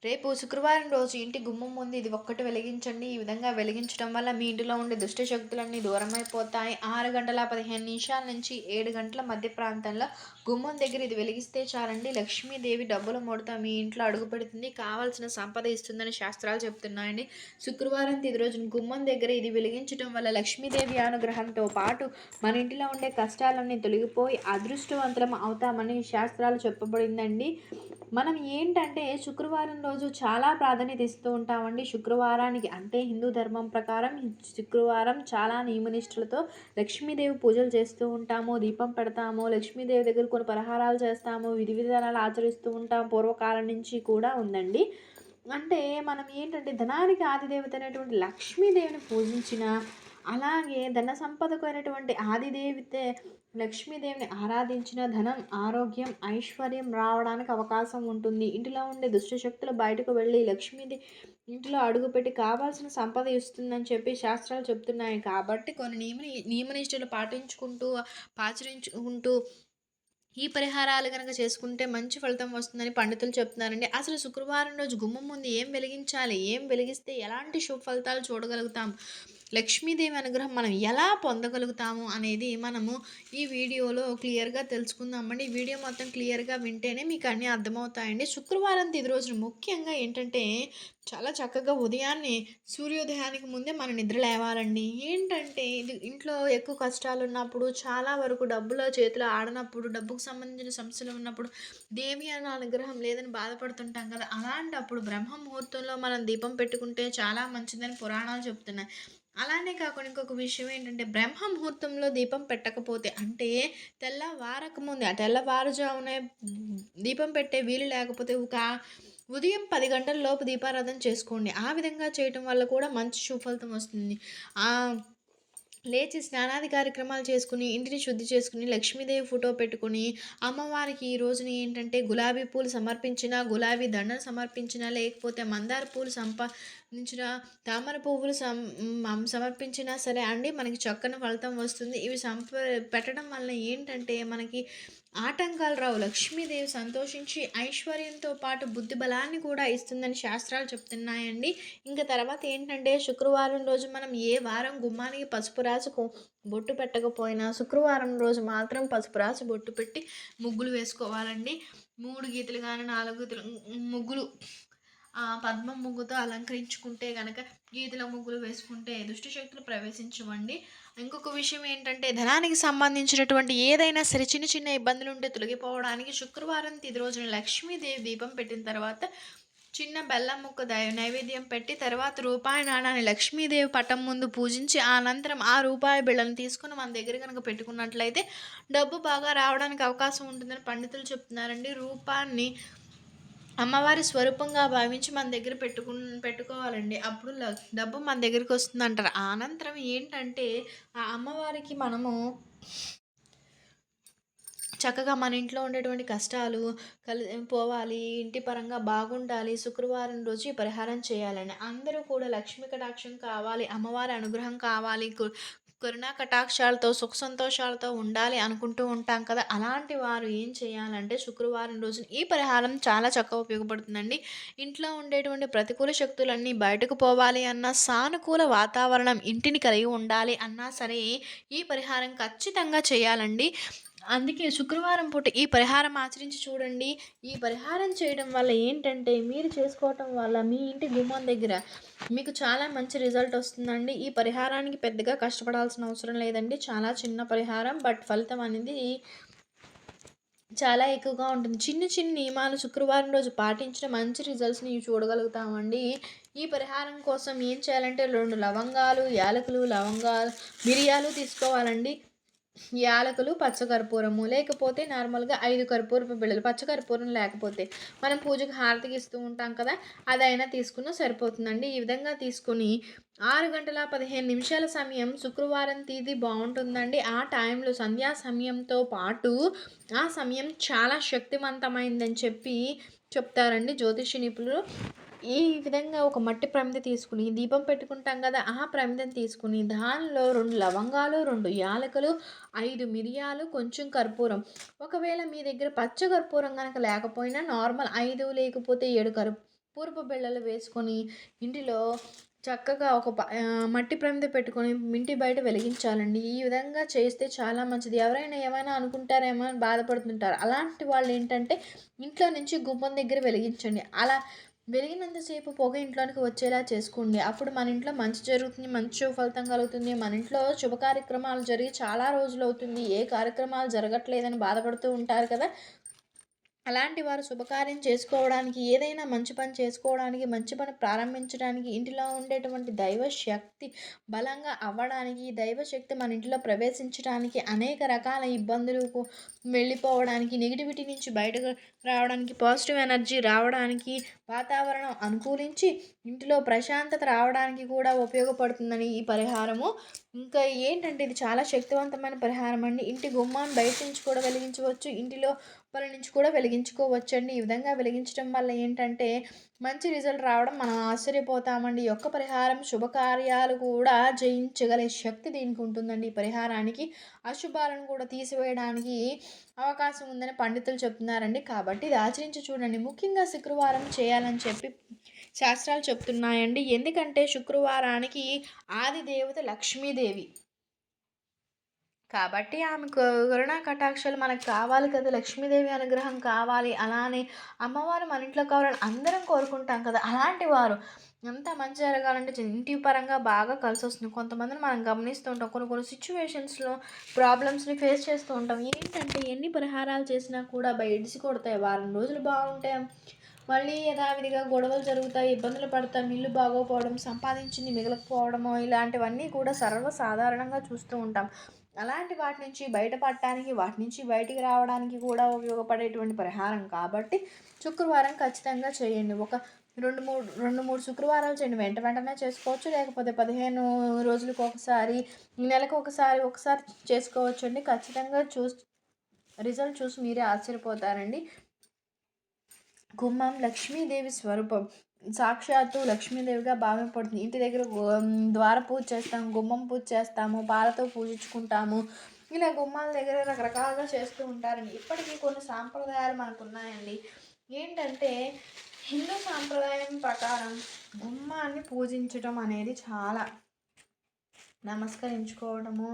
రేపు శుక్రవారం రోజు ఇంటి గుమ్మం ముందు ఇది ఒక్కటి వెలిగించండి. ఈ విధంగా వెలిగించడం వల్ల మీ ఇంటిలో ఉండే దుష్ట శక్తులన్నీ దూరమైపోతాయి. 6 గంటల 15 నిమిషాల నుంచి 7 గంటల మధ్య ప్రాంతంలో గుమ్మం దగ్గర ఇది వెలిగిస్తే చాలండి. లక్ష్మీదేవి డబ్బుల మూటతో మీ ఇంట్లో అడుగుపెడుతుంది. కావాల్సిన సంపద ఇస్తుందని శాస్త్రాలు చెప్తున్నాయండి. శుక్రవారం తిది రోజున గుమ్మం దగ్గర ఇది వెలిగించడం వల్ల లక్ష్మీదేవి అనుగ్రహంతో పాటు మన ఇంటిలో ఉండే కష్టాలన్నీ తొలగిపోయి అదృష్టవంతులం అవుతామని శాస్త్రాలు చెప్పబడిందండి. మనం ఏంటంటే శుక్రవారం రోజు చాలా ప్రాధాన్యత ఇస్తూ ఉంటామండి. శుక్రవారానికి అంటే హిందూ ధర్మం ప్రకారం శుక్రవారం చాలా నియమనిష్టలతో లక్ష్మీదేవి పూజలు చేస్తూ ఉంటాము, దీపం పెడతాము, లక్ష్మీదేవి దగ్గర కొన్ని పరిహారాలు చేస్తాము, విధి విధానాలు ఆచరిస్తూ ఉంటాం. పూర్వకాలం నుంచి కూడా ఉందండి. అంటే మనం ఏంటంటే ధనానికి ఆదిదేవత అనేటువంటి లక్ష్మీదేవిని పూజించిన, అలాగే ధన సంపదకు అయినటువంటి ఆదిదేవితే లక్ష్మీదేవిని ఆరాధించిన ధనం, ఆరోగ్యం, ఐశ్వర్యం రావడానికి అవకాశం ఉంటుంది. ఇంటిలో ఉండే దుష్టశక్తులు బయటకు వెళ్ళి లక్ష్మీదేవి ఇంటిలో అడుగుపెట్టి కావాల్సిన సంపద ఇస్తుందని చెప్పి శాస్త్రాలు చెప్తున్నాయి. కాబట్టి కొన్ని నియమనిష్టలు పాటించుకుంటూ, ఆచరించుకుంటూ ఈ పరిహారాలు గనక చేసుకుంటే మంచి ఫలితం వస్తుందని పండితులు చెప్తున్నారండి. అసలు శుక్రవారం రోజు గుమ్మం ముందు ఏం వెలిగించాలి? ఏం వెలిగిస్తే ఎలాంటి శుభ ఫలితాలు చూడగలుగుతాం? లక్ష్మీదేవి అనుగ్రహం మనం ఎలా పొందగలుగుతాము అనేది మనము ఈ వీడియోలో క్లియర్‌గా తెలుసుకుందామండి. ఈ వీడియో మొత్తం క్లియర్‌గా వింటేనే మీకు అన్నీ అర్థమవుతాయండి. శుక్రవారం తిది రోజున ముఖ్యంగా ఏంటంటే చాలా చక్కగా ఉదయాన్నే సూర్యోదయానికి ముందే మనం నిద్ర లేవాలండి. ఏంటంటే ఇది ఇంట్లో ఎక్కువ కష్టాలున్నప్పుడు, చాలా వరకు డబ్బులు చేతిలో ఆడనప్పుడు, డబ్బుకు సంబంధించిన సమస్యలు ఉన్నప్పుడు, దేవి అన్న అనుగ్రహం లేదని బాధపడుతుంటాం కదా! అలాంటప్పుడు బ్రహ్మ ముహూర్తంలో మనం దీపం పెట్టుకుంటే చాలా మంచిదని పురాణాలు చెప్తున్నాయి. అలానే కాకుండా ఇంకొక విషయం ఏంటంటే బ్రహ్మ ముహూర్తంలో దీపం పెట్టకపోతే అంటే తెల్లవారక ముందే ఆ తెల్లవారుజామునే దీపం పెట్టే వీలు లేకపోతే ఉదయం 10 గంటల లోపు దీపారాధన చేసుకోండి. ఆ విధంగా చేయటం వల్ల కూడా మంచి సుఫలితం వస్తుంది. లేచి స్నానాది కార్యక్రమాలు చేసుకుని, ఇంటిని శుద్ధి చేసుకుని, లక్ష్మీదేవి ఫోటో పెట్టుకొని, అమ్మవారికి ఈ రోజున ఏంటంటే గులాబీ పూలు సమర్పించినా, గులాబీ దండను సమర్పించినా, లేకపోతే మందార పూలు సంపాదించిన, తామర పువ్వులు సమర్పించినా సరే అండి మనకి చక్కని ఫలితం వస్తుంది. ఇవి పెట్టడం వల్ల ఏంటంటే మనకి ఆటంకాలు రావు. లక్ష్మీదేవి సంతోషించి ఐశ్వర్యంతో పాటు బుద్ధి బలాన్ని కూడా ఇస్తుందని శాస్త్రాలు చెప్తున్నాయండి. ఇంక తర్వాత ఏంటంటే శుక్రవారం రోజు మనం ఏ వారం గుమ్మానికి పసుపు రాసి బొట్టు పెట్టకపోయినా శుక్రవారం రోజు మాత్రం పసుపు రాసి బొట్టు పెట్టి ముగ్గులు వేసుకోవాలండి. 3 గీతలు గాని 4 గీతలు ముగ్గులు పద్మం ముగ్గుతో అలంకరించుకుంటే గనక గీతల ముగ్గులు వేసుకుంటే దుష్ట శక్తులు ప్రవేశించవండి. ఇంకొక విషయం ఏంటంటే ధనానికి సంబంధించినటువంటి ఏదైనా సరే చిన్న చిన్న ఇబ్బందులు ఉంటే తొలగిపోవడానికి శుక్రవారం తిది రోజున లక్ష్మీదేవి దీపం పెట్టిన తర్వాత చిన్న బెల్లం ముక్క నైవేద్యం పెట్టి తర్వాత రూపాయి నాణాన్ని లక్ష్మీదేవి పటం ముందు పూజించి అనంతరం ఆ రూపాయి బిళ్ళను తీసుకుని మన దగ్గర కనుక పెట్టుకున్నట్లయితే డబ్బు బాగా రావడానికి అవకాశం ఉంటుందని పండితులు చెప్తున్నారండి. రూపాన్ని అమ్మవారి స్వరూపంగా భావించి మన దగ్గర పెట్టుకోవాలండి. అప్పుడు డబ్బు మన దగ్గరికి వస్తుందంటారు. అనంతరం ఏంటంటే ఆ అమ్మవారికి మనము చక్కగా మన ఇంట్లో ఉండేటువంటి కష్టాలు పోవాలి, ఇంటి పరంగా బాగుండాలి, శుక్రవారం రోజు ఈ పరిహారం చేయాలని అందరూ కూడా లక్ష్మీ కటాక్షం కావాలి, అమ్మవారి అనుగ్రహం కావాలి, కరుణా కటాక్షాలతో సుఖ సంతోషాలతో ఉండాలి అనుకుంటూ ఉంటాం కదా! అలాంటి వారు ఏం చేయాలంటే శుక్రవారం రోజున ఈ పరిహారం చాలా చక్కగా ఉపయోగపడుతుందండి. ఇంట్లో ఉండేటువంటి ప్రతికూల శక్తులన్నీ బయటకు పోవాలి అన్నా, సానుకూల వాతావరణం ఇంటిని కలిగి ఉండాలి అన్నా సరే ఈ పరిహారం ఖచ్చితంగా చేయాలండి. అందుకే శుక్రవారం పూట ఈ పరిహారం ఆచరించి చూడండి. ఈ పరిహారం చేయడం వల్ల ఏంటంటే మీరు చేసుకోవటం వల్ల మీ ఇంటి గుమ్మం దగ్గర మీకు చాలా మంచి రిజల్ట్ వస్తుందండి. ఈ పరిహారానికి పెద్దగా కష్టపడాల్సిన అవసరం లేదండి. చాలా చిన్న పరిహారం బట్ ఫలితం అనేది చాలా ఎక్కువగా ఉంటుంది. చిన్న చిన్న నియమాలు శుక్రవారం రోజు పాటించిన మంచి రిజల్ట్స్ని చూడగలుగుతామండి. ఈ పరిహారం కోసం ఏం చేయాలంటే 2 లవంగాలు, యాలకులు, మిరియాలు తీసుకోవాలండి. యాలకులు, పచ్చకర్పూరము లేకపోతే నార్మల్‌గా 5 కర్పూరపు బిళ్ళలు, పచ్చకర్పూరం లేకపోతే మనం పూజకు హారతికి ఇస్తూ ఉంటాం కదా! అదైనా తీసుకున్నా సరిపోతుందండి. ఈ విధంగా తీసుకొని 6 గంటల 15 నిమిషాల సమయం శుక్రవారం తేదీ బావుంటుందండి. ఆ టైంలో సంధ్యా సమయంతో పాటు ఆ సమయం చాలా శక్తివంతమైందని చెప్పి చెప్తారండి జ్యోతిష్య నిపుణులు. ఈ విధంగా ఒక మట్టి ప్రమిద తీసుకుని దీపం పెట్టుకుంటాం కదా! ఆ ప్రమిదను తీసుకుని దానిలో 2 లవంగాలు, 2 యాలకులు, 5 మిరియాలు, కొంచెం కర్పూరం. ఒకవేళ మీ దగ్గర పచ్చ కర్పూరం గనక లేకపోయినా నార్మల్ 5 లేకపోతే 7 పూరపు బిళ్ళలు వేసుకొని ఇంటిలో చక్కగా మట్టి ప్రమిద పెట్టుకొని ఇంటి బయట వెలిగించాలండి. ఈ విధంగా చేస్తే చాలా మంచిది. ఎవరైనా ఏమైనా అనుకుంటారేమో అని బాధపడుతుంటారు. అలాంటి వాళ్ళు ఏంటంటే ఇంట్లో నుంచి గుమ్మం దగ్గర వెలిగించండి. అలా వెలిగినంత సేపు పొగ ఇంట్లోనికి వచ్చేలా చేసుకోండి. అప్పుడు మన ఇంట్లో మంచి జరుగుతుంది. మంచి ఫలితం కలుగుతుంది. మన ఇంట్లో శుభ కార్యక్రమాలు జరిగి చాలా రోజులవుతుంది. ఏ కార్యక్రమాలు జరగట్లేదని బాధపడుతూ ఉంటారు కదా! అలాంటి వారు శుభకార్యం చేసుకోవడానికి, ఏదైనా మంచి పని చేసుకోవడానికి, మంచి పని ప్రారంభించడానికి, ఇంటిలో ఉండేటువంటి దైవశక్తి బలంగా అవ్వడానికి, దైవశక్తి మన ఇంటిలో ప్రవేశించడానికి, అనేక రకాల ఇబ్బందులకు వెళ్ళిపోవడానికి, నెగిటివిటీ నుంచి బయటకు రావడానికి, పాజిటివ్ ఎనర్జీ రావడానికి, వాతావరణం అనుకూలించి ఇంటిలో ప్రశాంతత రావడానికి కూడా ఉపయోగపడుతుందని ఈ పరిహారము. ఇంకా ఏంటంటే ఇది చాలా శక్తివంతమైన పరిహారం అండి. ఇంటి గుమ్మాన్ని బయట నుంచి కూడా వెలిగించవచ్చు. ఇంటిలో లోపల నుంచి కూడా వెలిగించుకోవచ్చండి. ఈ విధంగా వెలిగించడం వల్ల ఏంటంటే మంచి రిజల్ట్ రావడం మనం ఆశ్చర్యపోతామండి. ఈ యొక్క పరిహారం శుభకార్యాలు కూడా జయించగలే శక్తి దీనికి ఉంటుందండి. ఈ పరిహారానికి అశుభాలను కూడా తీసివేయడానికి అవకాశం ఉందని పండితులు చెప్తున్నారండి. కాబట్టి ఇది ఆచరించి చూడండి. ముఖ్యంగా శుక్రవారం చేయాలని చెప్పి శాస్త్రాలు చెప్తున్నాయండి. ఎందుకంటే శుక్రవారానికి ఆది దేవత లక్ష్మీదేవి. కాబట్టి ఆమె కరుణా కటాక్షాలు మనకు కావాలి కదా! లక్ష్మీదేవి అనుగ్రహం కావాలి. అలానే అమ్మవారు మన ఇంట్లో కావాలని అందరం కోరుకుంటాం కదా! అలాంటి వారు అంతా మంచి జరగాలంటే ఇంటి పరంగా బాగా కలిసొస్తుంది. కొంతమందిని మనం గమనిస్తూ ఉంటాం. కొన్ని కొన్ని సిచ్యువేషన్స్‌లో ప్రాబ్లమ్స్‌ని ఫేస్ చేస్తూ ఉంటాం. ఏంటంటే ఎన్ని పరిహారాలు చేసినా కూడా ఇడిసి కొడతాయి. వారం రోజులు బాగుంటే మళ్ళీ యథావిధిగా గొడవలు జరుగుతాయి. ఇబ్బందులు పడతాం. ఇల్లు బాగోపోవడం, సంపాదించింది మిగలకపోవడము ఇలాంటివన్నీ కూడా సర్వసాధారణంగా చూస్తూ ఉంటాం. అలాంటి వాటి నుంచి బయటపడటానికి, వాటి నుంచి బయటికి రావడానికి కూడా ఉపయోగపడేటువంటి పరిహారం కాబట్టి శుక్రవారం ఖచ్చితంగా చేయండి. ఒక 2, 3 శుక్రవారాలు చేయండి. వెంటనే చేసుకోవచ్చు. లేకపోతే 15 రోజులకు ఒకసారి, నెలకు ఒకసారి చేసుకోవచ్చండి. ఖచ్చితంగా రిజల్ట్ చూసి మీరే ఆశ్చర్యపోతారండి. గుమ్మం లక్ష్మీదేవి స్వరూపం. సాక్షాత్తు లక్ష్మీదేవిగా భావింపబడుతుంది. ఇంటి దగ్గర ద్వార పూజ చేస్తాము, గుమ్మం పూజ చేస్తాము, పాలతో పూజించుకుంటాము. ఇలా గుమ్మాల దగ్గర రకరకాలుగా చేస్తూ ఉంటారండి. ఇప్పటికీ కొన్ని సాంప్రదాయాలు మనకు ఉన్నాయండి. ఏంటంటే హిందూ సాంప్రదాయం ప్రకారం పూజించడం అనేది చాలా నమస్కరించుకోవడము,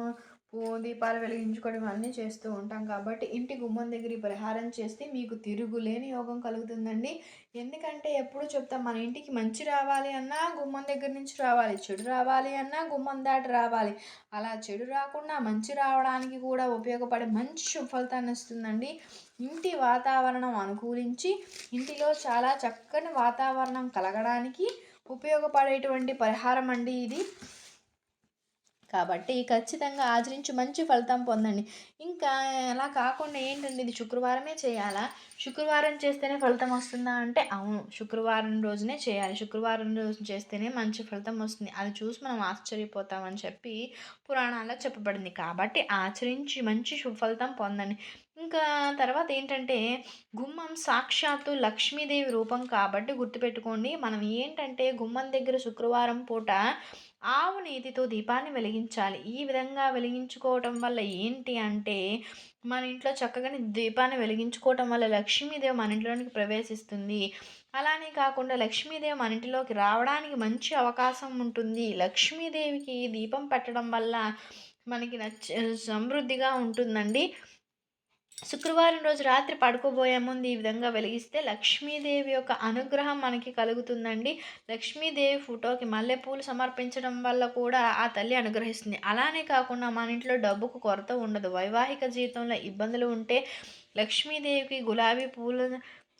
దీపాలు వెలిగించుకోవడం అన్నీ చేస్తూ ఉంటాం. కాబట్టి ఇంటి గుమ్మం దగ్గర ఈ పరిహారం చేస్తే మీకు తిరుగులేని యోగం కలుగుతుందండి. ఎందుకంటే ఎప్పుడు చెప్తాం మన ఇంటికి మంచి రావాలి అన్నా గుమ్మం దగ్గర నుంచి రావాలి, చెడు రావాలి అన్నా గుమ్మం దాటి రావాలి. అలా చెడు రాకుండా మంచి రావడానికి కూడా ఉపయోగపడే మంచి ఫలితాన్ని ఇస్తుందండి. ఇంటి వాతావరణం అనుకూలించి ఇంటిలో చాలా చక్కని వాతావరణం కలగడానికి ఉపయోగపడేటువంటి పరిహారం అండి ఇది. కాబట్టి ఖచ్చితంగా ఆచరించి మంచి ఫలితం పొందండి. ఇంకా అలా కాకుండా ఏంటండి ఇది శుక్రవారమే చేయాలా? శుక్రవారం చేస్తేనే ఫలితం వస్తుందా అంటే అవును. శుక్రవారం రోజునే చేయాలి. శుక్రవారం రోజు చేస్తేనే మంచి ఫలితం వస్తుంది. అది చూసి మనం ఆశ్చర్యపోతామని చెప్పి పురాణాల్లో చెప్పబడింది. కాబట్టి ఆచరించి మంచి ఫలితం పొందండి. ఇంకా తర్వాత ఏంటంటే గుమ్మం సాక్షాత్తు లక్ష్మీదేవి రూపం కాబట్టి గుర్తుపెట్టుకోండి. మనం ఏంటంటే గుమ్మం దగ్గర శుక్రవారం పూట ఆవు నేతితో దీపాన్ని వెలిగించాలి. ఈ విధంగా వెలిగించుకోవటం వల్ల ఏంటి అంటే మన ఇంట్లో చక్కగా దీపాన్ని వెలిగించుకోవటం వల్ల లక్ష్మీదేవి మన ఇంట్లోనికి ప్రవేశిస్తుంది. అలానే కాకుండా లక్ష్మీదేవి మన ఇంటిలోకి రావడానికి మంచి అవకాశం ఉంటుంది. లక్ష్మీదేవికి దీపం పెట్టడం వల్ల మనకి సమృద్ధిగా ఉంటుందండి. శుక్రవారం రోజు రాత్రి పడుకోబోయే ముందు ఈ విధంగా వెలిగిస్తే లక్ష్మీదేవి యొక్క అనుగ్రహం మనకి కలుగుతుందండి. లక్ష్మీదేవి ఫోటోకి మల్లెపూలు సమర్పించడం వల్ల కూడా ఆ తల్లి అనుగ్రహిస్తుంది. అలానే కాకుండా మన ఇంట్లో డబ్బుకు కొరత ఉండదు. వైవాహిక జీవితంలో ఇబ్బందులు ఉంటే లక్ష్మీదేవికి గులాబీ పూలు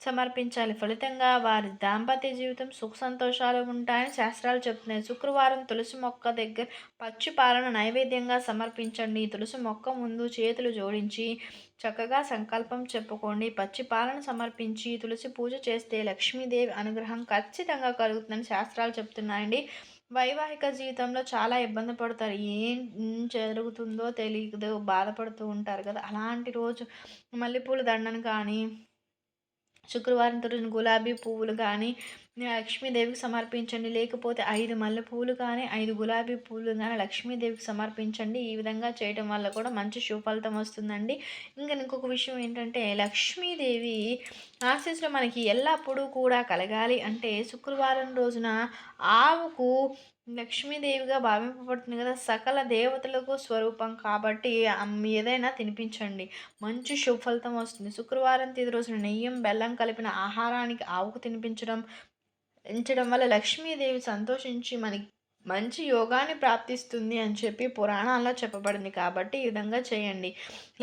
సమర్పించాలి. ఫలితంగా వారి దాంపత్య జీవితం సుఖ సంతోషాలు ఉంటాయని శాస్త్రాలు చెప్తున్నాయి. శుక్రవారం తులసి మొక్క దగ్గర పచ్చి పాలను నైవేద్యంగా సమర్పించండి. తులసి మొక్క ముందు చేతులు జోడించి చక్కగా సంకల్పం చెప్పుకోండి. పచ్చి పాలను సమర్పించి తులసి పూజ చేస్తే లక్ష్మీదేవి అనుగ్రహం ఖచ్చితంగా కలుగుతుందని శాస్త్రాలు చెప్తున్నాయండి. వైవాహిక జీవితంలో చాలా ఇబ్బంది పడతారు. ఏం జరుగుతుందో తెలియదు, బాధపడుతూ ఉంటారు కదా! అలాంటి రోజు మల్లెపూల దండను కానీ శుక్రవారం రోజున గులాబీ పువ్వులు కానీ లక్ష్మీదేవికి సమర్పించండి. లేకపోతే 5 మల్లెపూలు కానీ 5 గులాబీ పూలు కానీ లక్ష్మీదేవికి సమర్పించండి. ఈ విధంగా చేయడం వల్ల కూడా మంచి శుభ ఫలితం వస్తుందండి. ఇంకా ఇంకొక విషయం ఏంటంటే లక్ష్మీదేవి ఆశీస్సులు మనకి ఎల్లప్పుడూ కూడా కలగాలి అంటే శుక్రవారం రోజున ఆవుకు లక్ష్మీదేవిగా భావింపబడుతుంది కదా! సకల దేవతలకు స్వరూపం కాబట్టి ఏదైనా తినిపించండి. మంచి ఫలితం వస్తుంది. శుక్రవారం తిథి రోజున నెయ్యం, బెల్లం కలిపిన ఆహారానికి ఆవుకు తినిపించడం వల్ల లక్ష్మీదేవి సంతోషించి మనకి మంచి యోగాన్ని ప్రాప్తిస్తుంది అని చెప్పి పురాణాల్లో చెప్పబడింది. కాబట్టి ఈ విధంగా చేయండి.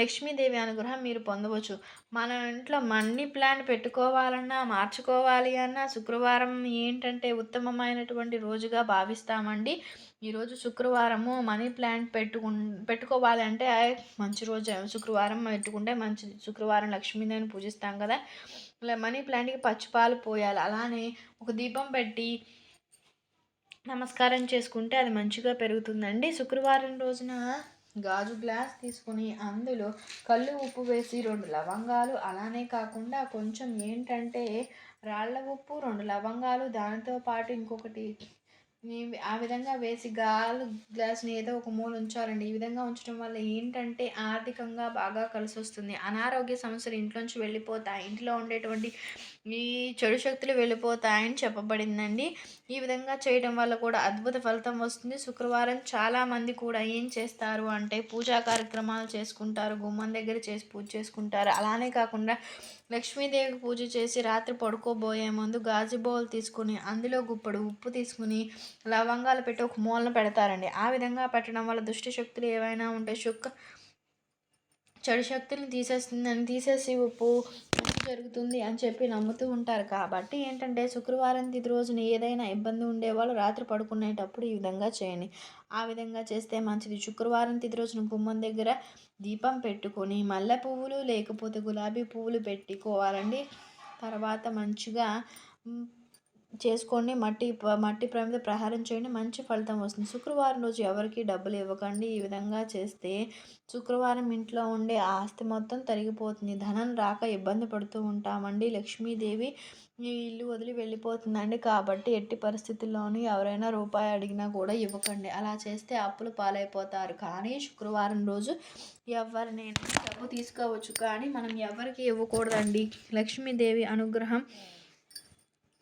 లక్ష్మీదేవి అనుగ్రహం మీరు పొందవచ్చు. మన ఇంట్లో మనీ ప్లాంట్ పెట్టుకోవాలన్నా, మార్చుకోవాలి అన్నా శుక్రవారం ఏంటంటే ఉత్తమమైనటువంటి రోజుగా భావిస్తామండి. ఈరోజు శుక్రవారము మనీ ప్లాంట్ పెట్టుకోవాలి అంటే మంచి రోజు. శుక్రవారం పెట్టుకుంటే మంచిది. శుక్రవారం లక్ష్మీదేవిని పూజిస్తాం కదా! ఇలా మనీ ప్లాంట్‌కి పచ్చిపాలు పోయాలి. అలానే ఒక దీపం పెట్టి నమస్కారం చేసుకుంటే అది మంచిగా పెరుగుతుందండి. శుక్రవారం రోజున గాజు గ్లాస్ తీసుకొని అందులో కల్లు ఉప్పు వేసి 2 లవంగాలు, అలానే కాకుండా కొంచెం ఏంటంటే రాళ్ళ ఉప్పు, 2 లవంగాలు, దానితో పాటు ఇంకొకటి ఆ విధంగా వేసి గ్లాస్‌ని ఏదో ఒక మూల ఉంచాలండి. ఈ విధంగా ఉంచడం వల్ల ఏంటంటే ఆర్థికంగా బాగా కలిసొస్తుంది. అనారోగ్య సమస్యలు ఇంట్లోంచి వెళ్ళిపోతాయి. ఇంట్లో ఉండేటువంటి ఈ చెడు శక్తులు వెళ్ళిపోతాయని చెప్పబడిందండి. ఈ విధంగా చేయడం వల్ల కూడా అద్భుత ఫలితం వస్తుంది. శుక్రవారం చాలామంది కూడా ఏం చేస్తారు అంటే పూజా కార్యక్రమాలు చేసుకుంటారు. గుమ్మం దగ్గర పూజ చేసుకుంటారు. అలానే కాకుండా లక్ష్మీదేవికి పూజ చేసి రాత్రి పడుకోబోయే ముందు గాజు బౌల్ తీసుకుని అందులో గుప్పెడు ఉప్పు తీసుకుని లవంగాలు పెట్టి ఒక మూలన పెడతారండి. ఆ విధంగా పెట్టడం వల్ల దుష్ట శక్తులు ఏవైనా ఉంటే చెడు శక్తులను తీసేసి ఉప్పు మంచి జరుగుతుంది అని చెప్పి నమ్ముతూ ఉంటారు. కాబట్టి ఏంటంటే శుక్రవారం తిథి రోజున ఏదైనా ఇబ్బంది ఉండేవాళ్ళు రాత్రి పడుకునేటప్పుడు ఈ విధంగా చేయండి. ఆ విధంగా చేస్తే మంచిది. శుక్రవారం తిథి రోజున గుమ్మం దగ్గర దీపం పెట్టుకొని మల్లె పువ్వులు లేకపోతే గులాబీ పువ్వులు పెట్టుకోవాలండి. తర్వాత మంచిగా చేసుకోండి. మట్టి ప్రమిద ప్రహారం చేయండి. మంచి ఫలితం వస్తుంది. శుక్రవారం రోజు ఎవరికి డబ్బులు ఇవ్వకండి. ఈ విధంగా చేస్తే శుక్రవారం ఇంట్లో ఉండే ఆస్తి మొత్తం తరిగిపోతుంది. ధనం రాక ఇబ్బంది పడుతూ ఉంటామండి. లక్ష్మీదేవి ఈ ఇల్లు వదిలి వెళ్ళిపోతుందండి. కాబట్టి ఎట్టి పరిస్థితుల్లోనూ ఎవరైనా రూపాయి అడిగినా కూడా ఇవ్వకండి. అలా చేస్తే అప్పులు పాలైపోతారు. కానీ శుక్రవారం రోజు ఎవరినైనా డబ్బు తీసుకోవచ్చు, కానీ మనం ఎవరికి ఇవ్వకూడదండి. లక్ష్మీదేవి అనుగ్రహం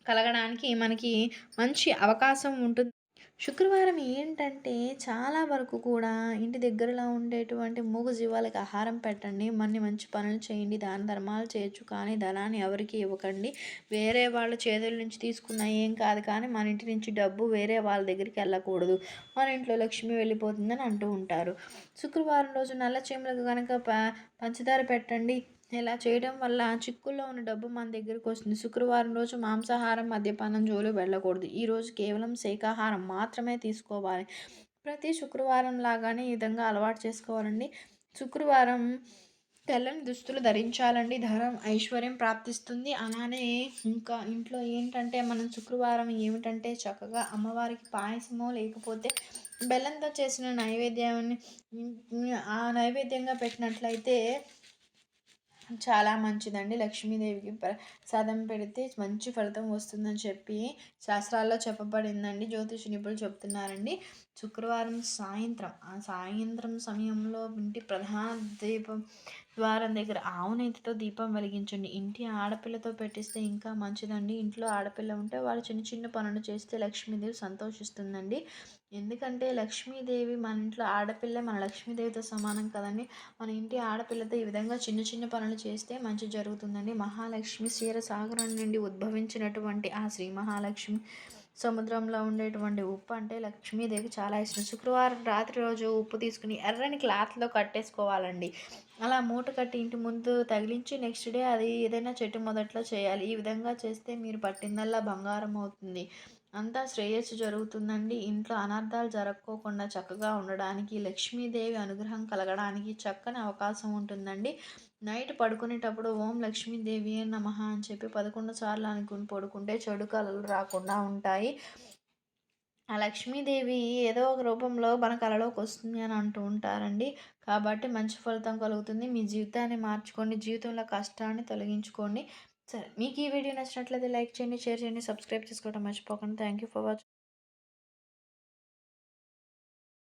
కలగడానికి మనకి మంచి అవకాశం ఉంటుంది. శుక్రవారం ఏంటంటే చాలా వరకు కూడా ఇంటి దగ్గరలో ఉండేటువంటి మూగజీవాలకు ఆహారం పెట్టండి. మంచి పనులు చేయండి. దాన ధర్మాలు చేయొచ్చు, కానీ ధనాన్ని ఎవరికి ఇవ్వకండి. వేరే వాళ్ళ చేతుల నుంచి తీసుకున్న ఏం కాదు, కానీ మన ఇంటి నుంచి డబ్బు వేరే వాళ్ళ దగ్గరికి వెళ్ళకూడదు. మన ఇంట్లో లక్ష్మి వెళ్ళిపోతుందని అంటూ ఉంటారు. శుక్రవారం రోజు నల్ల చీమలకు కనుక పంచదార పెట్టండి. ఇలా చేయడం వల్ల చిక్కుల్లో ఉన్న డబ్బు మన దగ్గరికి వస్తుంది. శుక్రవారం రోజు మాంసాహారం, మద్యపానం జోలు వెళ్ళకూడదు. ఈరోజు కేవలం శాకాహారం మాత్రమే తీసుకోవాలి. ప్రతి శుక్రవారం లాగానే ఈ విధంగా అలవాటు చేసుకోవాలండి. శుక్రవారం తెల్లని దుస్తులు ధరించాలండి. ధనం, ఐశ్వర్యం ప్రాప్తిస్తుంది. అలానే ఇంకా ఇంట్లో ఏంటంటే మనం శుక్రవారం ఏమిటంటే చక్కగా అమ్మవారికి పాయసమో లేకపోతే బెల్లంతో చేసిన నైవేద్యాన్ని ఆ నైవేద్యంగా పెట్టినట్లయితే చాలా మంచిదండి. లక్ష్మీదేవికి ప్రసాదం పెడితే మంచి ఫలితం వస్తుందని చెప్పి శాస్త్రాల్లో చెప్పబడిందండి. జ్యోతిష నిపుణులు చెప్తున్నారండి. శుక్రవారం సాయంత్రం సమయంలో ఇంటి ప్రధాన దీపం ద్వారం దగ్గర ఆవు నెయ్యితో దీపం వెలిగించండి. ఇంటి ఆడపిల్లతో పెట్టిస్తే ఇంకా మంచిదండి. ఇంట్లో ఆడపిల్ల ఉంటే వాళ్ళు చిన్న చిన్న పనులు చేస్తే లక్ష్మీదేవి సంతోషిస్తుందండి. ఎందుకంటే లక్ష్మీదేవి మన ఇంట్లో ఆడపిల్ల మన లక్ష్మీదేవితో సమానం కదండి. మన ఇంటి ఆడపిల్లతో ఈ విధంగా చిన్న చిన్న పనులు చేస్తే మంచి జరుగుతుందండి. మహాలక్ష్మి క్షీరసాగరం నుండి ఉద్భవించినటువంటి ఆ శ్రీ మహాలక్ష్మి సముద్రంలో ఉండేటువంటి ఉప్పు అంటే లక్ష్మీదేవికి చాలా ఇష్టం. శుక్రవారం రాత్రి రోజు ఉప్పు తీసుకుని ఎర్రని క్లాత్లో కట్టేసుకోవాలండి. అలా మూట కట్టి ఇంటి ముందు తగిలించి నెక్స్ట్ డే అది ఏదైనా చెట్టు మొదట్లో చేయాలి. ఈ విధంగా చేస్తే మీరు పట్టిందల్లా బంగారం అవుతుంది. అంతా శ్రేయస్సు జరుగుతుందండి. ఇంట్లో అనర్థాలు జరక్కోకుండా చక్కగా ఉండడానికి, లక్ష్మీదేవి అనుగ్రహం కలగడానికి చక్కని అవకాశం ఉంటుందండి. నైట్ పడుకునేటప్పుడు ఓం లక్ష్మీదేవి నమః అని చెప్పి 11 సార్లు అనుకుని పడుకుంటే చెడు కలలు రాకుండా ఉంటాయి. ఆ లక్ష్మీదేవి ఏదో ఒక రూపంలో మన కలలోకి వస్తుంది అని అంటూ ఉంటారండి. కాబట్టి మంచి ఫలితం కలుగుతుంది. మీ జీవితాన్ని మార్చుకోండి. జీవితంలో కష్టాన్ని తొలగించుకోండి. సరే, మీకు ఈ వీడియో నచ్చినట్లయితే లైక్ చేయండి, షేర్ చేయండి, సబ్స్క్రైబ్ చేసుకోవడం మర్చిపోకండి. Thank you for watching.